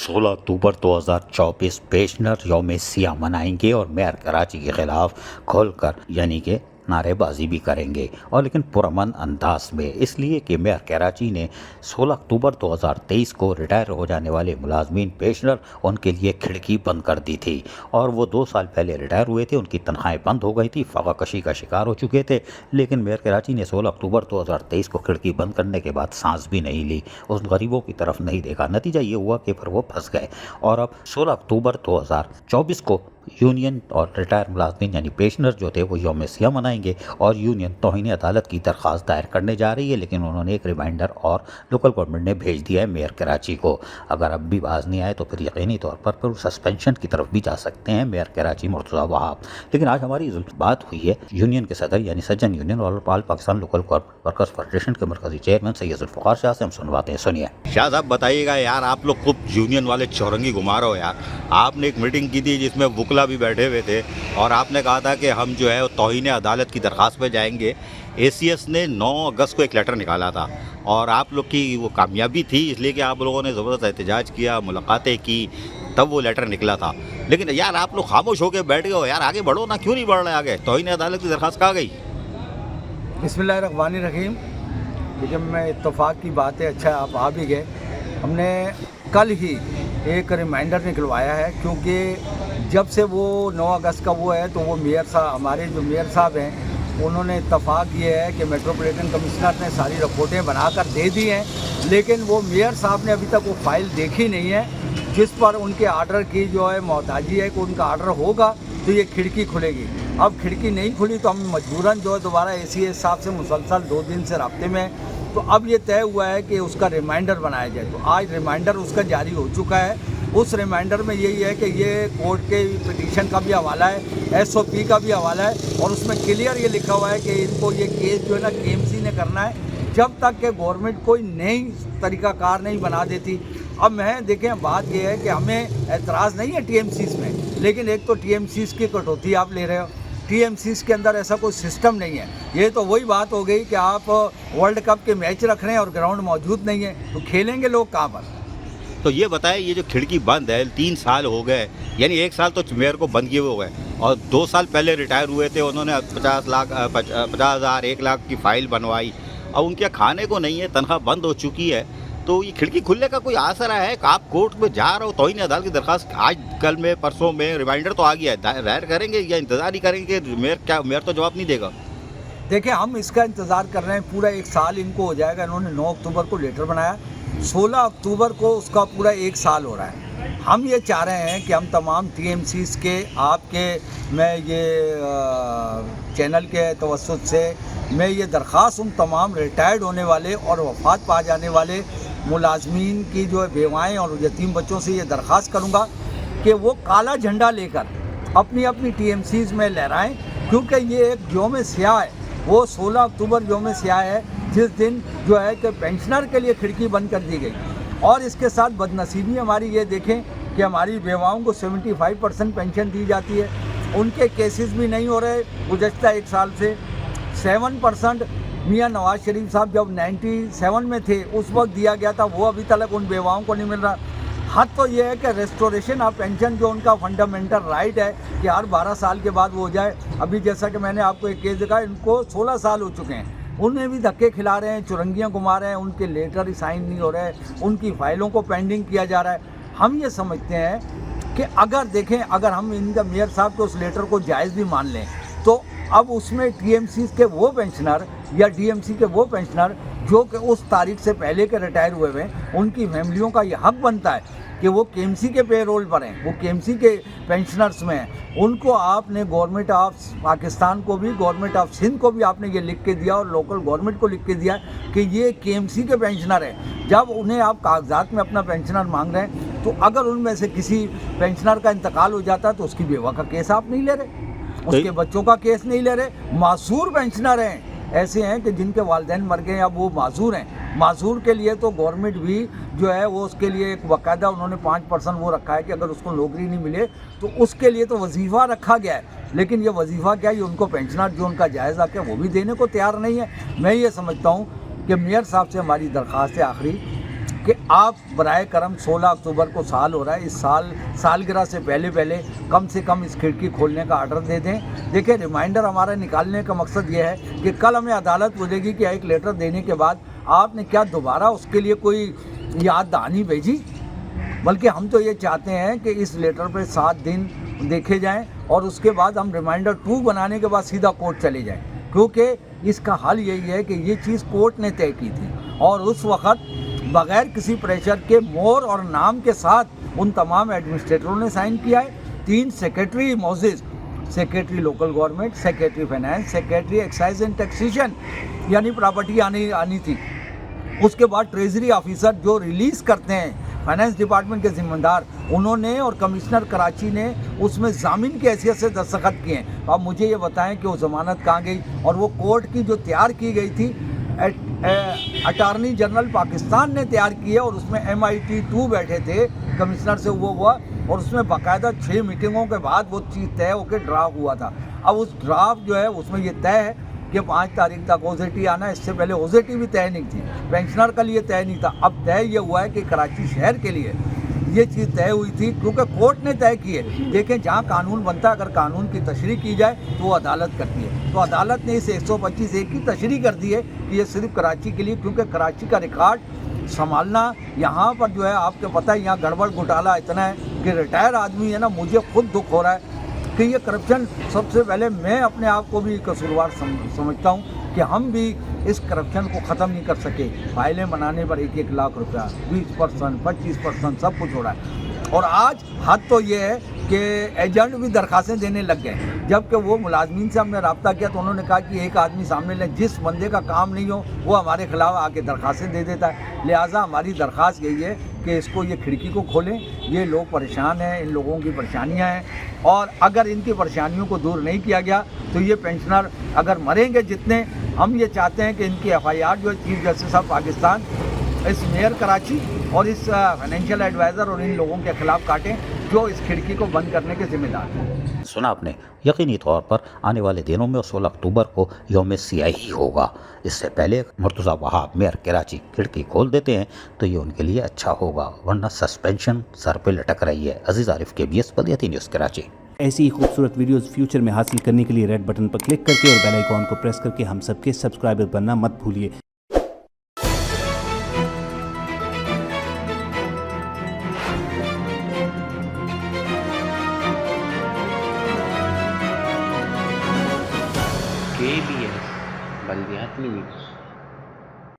16 अक्टूबर 2024 पेशनर यौम सियाह मनाएंगे और मेयर कराची के खिलाफ खोलकर यानी कि नारेबाजी भी करेंगे और लेकिन पुरअमन अंदाज में, इसलिए कि मेयर कराची ने 16 अक्टूबर 2023 को रिटायर हो जाने वाले मुलाजमीन पेशनर उनके लिए खिड़की बंद कर दी थी और वो 2 साल पहले रिटायर हुए थे। उनकी तनख्वाहें बंद हो गई थी, फ़ाक़ाकशी का शिकार हो चुके थे। लेकिन मेयर कराची ने 16 अक्टूबर 2023 को खिड़की बंद करने के बाद सांस भी नहीं ली, उस गरीबों की तरफ नहीं देखा। नतीजा ये हुआ कि फिर वो फंस गए और अब 16 अक्टूबर 2024 को यूनियन और रिटायर मुलाजमीन यानी पेशनर जो थे वो यौम सियाह मनाएंगे और यूनियन तौहीन अदालत की दरख्वास्त दायर करने जा रही है। लेकिन उन्होंने एक रिमाइंडर और लोकल गवर्नमेंट ने भेज दिया है मेयर कराची को। अगर अब भी बाज नहीं आए तो फिर यकीनी तौर पर सस्पेंशन की तरफ भी जा सकते हैं मेयर कराची मुर्तज़ा वहाब। लेकिन आज हमारी बात हुई है यूनियन के सदर यानी सज्जन यूनियन और all Pakistan local workers federation के मरकजी चेयरमैन सैयद ज़ुल्फ़िकार शाह से। हम सुनवाते हैं, सुनिए। शाह साहब बताइएगा यार, आप लोग खूब यूनियन वाले चौरंगी घुमा रहे हो यार। आपने एक मीटिंग की थी जिसमें वुकला भी बैठे हुए थे और आपने कहा था कि हम जो है तौहीन अदालत की दरख्वास्त पे जाएंगे। ACS ने 9 अगस्त को एक लेटर निकाला था और आप लोग की वो कामयाबी थी, इसलिए कि आप लोगों ने ज़बरदस्त एहतजाज किया, मुलाकातें की, तब वो लेटर निकला था। लेकिन यार आप लोग खामोश होकर बैठ गए हो यार, आगे बढ़ो ना, क्यों नहीं बढ़ रहे आगे? तौहीन अदालत की दरख्वास्त कहाँ गई? बिस्मिल्लाहिर्रहमानिर्रहीम। लेकिन मैं इत्तफाक की बात है, अच्छा आप आ भी गए। हमने कल ही एक रिमाइंडर निकलवाया है, क्योंकि जब से वो 9 अगस्त का वो है तो वो मेयर साहब, हमारे जो मेयर साहब हैं, उन्होंने इत्तफाक ये है कि मेट्रोपॉलिटन कमिश्नर ने सारी रिपोर्टें बनाकर दे दी हैं, लेकिन वो मेयर साहब ने अभी तक वो फाइल देखी नहीं है, जिस पर उनके आर्डर की जो है मोहताजी है कि उनका आर्डर होगा तो ये खिड़की खुलेगी। अब खिड़की नहीं खुली तो हम मजबूरन जो है दोबारा ACS साहब से मुसलसल 2 दिन से राब्ते में। तो अब ये तय हुआ है कि उसका रिमाइंडर बनाया जाए। तो आज रिमाइंडर उसका जारी हो चुका है। उस रिमाइंडर में यही है कि ये कोर्ट के पिटीशन का भी हवाला है, SOP का भी हवाला है और उसमें क्लियर ये लिखा हुआ है कि इनको ये केस जो है ना KMC ने करना है जब तक कि गवर्नमेंट कोई नई तरीक़ाकार नहीं बना देती। अब मैं देखें, बात ये है कि हमें एतराज़ नहीं है TMCs में, लेकिन एक तो TMCs की कटौती आप ले रहे हो, TMCs के अंदर ऐसा कोई सिस्टम नहीं है। ये तो वही बात हो गई कि आप वर्ल्ड कप के मैच रख रहे हैं और ग्राउंड मौजूद नहीं है, तो खेलेंगे लोग कहाँ पर? तो ये बताएं, ये जो खिड़की बंद है 3 साल हो गए, यानी 1 साल तो मेयर को बंद किए हुए हो गए और 2 साल पहले रिटायर हुए थे, उन्होंने 50,000 1 लाख की फ़ाइल बनवाई। अब उनके खाने को नहीं है, तनख्वाह बंद हो चुकी है, तो ये खिड़की खुलने का कोई आसरा है? आप कोर्ट में जा रहे हो, तौहीन अदालत की दरख्वास्त आज कल में परसों में रिमाइंडर तो आ गया है, दायर करेंगे या इंतज़ार ही करेंगे? मेयर तो जवाब नहीं देगा। देखिए, हम इसका इंतज़ार कर रहे हैं, पूरा 1 साल इनको हो जाएगा। इन्होंने 9 अक्टूबर को लेटर बनाया, 16 अक्टूबर को उसका पूरा 1 साल हो रहा है। हम ये चाह रहे हैं कि हम तमाम TMCs के, आपके, मैं ये चैनल के तवस्सुत से मैं ये दरख्वास्त उन तमाम रिटायर्ड होने वाले और वफ़ात पा जाने वाले मुलाजमीन की जो बेवाएँ और यतीम बच्चों से ये दरख्वास्त करूँगा कि वो काला झंडा लेकर अपनी अपनी TMCs में लहराएँ, क्योंकि ये एक यौम सियाह है। वो 16 अक्टूबर यौम सियाह है, जिस दिन जो है कि पेंशनर के लिए खिड़की बंद कर दी गई। और इसके साथ बदनसीबी हमारी ये देखें कि हमारी बेवाओं को 75% पेंशन दी जाती है, उनके केसेस भी नहीं हो रहे गुज़श्ता 1 साल से। 7% मियाँ नवाज शरीफ साहब जब 97 में थे उस वक्त दिया गया था, वो अभी तक उन बेवाओं को नहीं मिल रहा। हद तो ये है कि रेस्टोरेशन ऑफ पेंशन जो उनका फंडामेंटल राइट है कि हर 12 साल के बाद वो हो जाए। अभी जैसा कि मैंने आपको एक केस दिखाया, इनको 16 साल हो चुके हैं, उन्हें भी धक्के खिला रहे हैं, चुरंगियाँ घुमा रहे हैं, उनके लेटर साइन नहीं हो रहे, उनकी फ़ाइलों को पेंडिंग किया जा रहा है। हम ये समझते हैं कि अगर देखें, अगर हम इनका मेयर साहब के उस लेटर को जायज़ भी मान लें तो अब उसमें TMC के वो पेंशनर या DMC के वो पेंशनर जो कि उस तारीख से पहले के रिटायर हुए हुए हैं, उनकी फैमिलियों का ये हक बनता है कि वो KMC के पेरोल पर हैं, वो KMC के पेंशनर्स में हैं। उनको आपने गवर्नमेंट ऑफ पाकिस्तान को भी, गवर्नमेंट ऑफ सिंध को भी आपने ये लिख के दिया और लोकल गवर्नमेंट को लिख के दिया कि ये KMC के पेंशनर हैं। जब उन्हें आप कागजात में अपना पेंशनर मांग रहे हैं, तो अगर उनमें से किसी पेंशनर का इंतकाल हो जाता है तो उसकी बेवा का केस आप नहीं ले रहे, उसके बच्चों का केस नहीं ले रहे। मासूर पेंशनर हैं, ऐसे हैं कि जिनके वालिदैन मर गए, अब वो माजूर हैं। माजूर के लिए तो गवर्नमेंट भी जो है वो उसके लिए एक बाकायदा उन्होंने 5% वो रखा है कि अगर उसको नौकरी नहीं मिले तो उसके लिए तो वजीफ़ा रखा गया है। लेकिन ये वजीफ़ा क्या है, ये उनको पेंशनर जो उनका जायज़ हक है वो भी देने को तैयार नहीं है। मैं ये समझता हूँ कि मेयर साहब से हमारी दरख्वास्त है आखिरी कि आप बराए करम 16 अक्टूबर को साल हो रहा है, इस सालगिरह से पहले कम से कम इस खिड़की खोलने का ऑर्डर दे दें। देखिए, रिमाइंडर हमारा निकालने का मकसद ये है कि कल हमें अदालत बोलेगी कि एक लेटर देने के बाद आपने क्या दोबारा उसके लिए कोई याद दहानी भेजी, बल्कि हम तो ये चाहते हैं कि इस लेटर पे 7 दिन देखे जाएं और उसके बाद हम रिमाइंडर 2 बनाने के बाद सीधा कोर्ट चले जाएं, क्योंकि इसका हल यही है कि ये चीज़ कोर्ट ने तय की थी और उस वक्त बगैर किसी प्रेशर के मोहर और नाम के साथ उन तमाम एडमिनिस्ट्रेटरों ने साइन किया है। 3 secretary Moses, secretary local government, secretary finance, secretary excise and taxation, यानी प्रॉपर्टी आनी थी। उसके बाद ट्रेजरी ऑफिसर जो रिलीज़ करते हैं, फाइनेंस डिपार्टमेंट के जिम्मेदार, उन्होंने और कमिश्नर कराची ने उसमें जामिन की हैसियत से दस्तखत किए हैं। अब मुझे ये बताएं कि वो ज़मानत कहाँ गई, और वो कोर्ट की जो तैयार की गई थी अटार्नी जनरल पाकिस्तान ने तैयार की है, और उसमें MIT 2 बैठे थे, कमिश्नर से वो हुआ, और उसमें बाकायदा 6 मीटिंगों के बाद वो चीज़ तय होकर ड्राफ्ट हुआ था। अब उस ड्राफ्ट जो है उसमें ये तय है कि 5 तारीख तक OZT आना है। इससे पहले OZT भी तय नहीं थी, पेंशनर का लिए तय नहीं था। अब तय ये हुआ है कि कराची शहर के लिए ये चीज़ तय हुई थी, क्योंकि कोर्ट ने तय की है। देखें, जहाँ कानून बनता है, अगर कानून की तशरीह की जाए तो वो अदालत करती है। तो अदालत ने इस 125(1) की तशरीह कर दी है कि ये सिर्फ कराची के लिए, क्योंकि कराची का रिकॉर्ड संभालना यहाँ पर जो है, आपको पता है यहाँ गड़बड़ घोटाला इतना है कि रिटायर आदमी है ना, मुझे खुद दुख हो रहा है कि ये करप्शन, सबसे पहले मैं अपने आप को भी कसूरवार समझता हूँ कि हम भी इस करप्शन को ख़त्म नहीं कर सके। फाइलें बनाने पर 1-1 लाख रुपया, 20%, 25% सब कुछ हो रहा है। और आज हद तो ये है कि एजेंट भी दरखास्तें देने लग गए, जबकि वो मुलाजमीन से हमने रब्ता किया तो उन्होंने कहा कि एक आदमी सामने लें, जिस बंदे का काम नहीं हो वो हमारे खिलाफ आके दरखास्तें दे देता है। लिहाजा हमारी दरख्वास्त यही है कि इसको, ये खिड़की को खोलें। ये लोग परेशान हैं, इन लोगों की परेशानियां हैं, और अगर इनकी परेशानियों को दूर नहीं किया गया तो ये पेंशनर अगर मरेंगे जितने, हम ये चाहते हैं कि इनकी FIR जो चीफ जस्टिस ऑफ पाकिस्तान, इस मेयर कराची और इस फाइनेंशियल एडवाइज़र और इन लोगों के खिलाफ काटें जो इस खिड़की को बंद करने के जिम्मेदार हैं। सुना आपने, यकीनी तौर पर आने वाले दिनों में 16 अक्टूबर को यौम सियाही होगा। इससे पहले मुर्तज़ा वहाब मेयर कराची खिड़की खोल देते हैं तो ये उनके लिए अच्छा होगा, वरना सस्पेंशन सर पे लटक रही है। अजीज़ आरिफ, KBS बलियाती न्यूज़ कराची। ऐसी ही खूबसूरत वीडियोस फ्यूचर में हासिल करने के लिए रेड बटन पर क्लिक करके और बेल आइकॉन को प्रेस करके हम सबके सब्सक्राइबर बनना मत भूलिए। KBS बलियाती न्यूज़।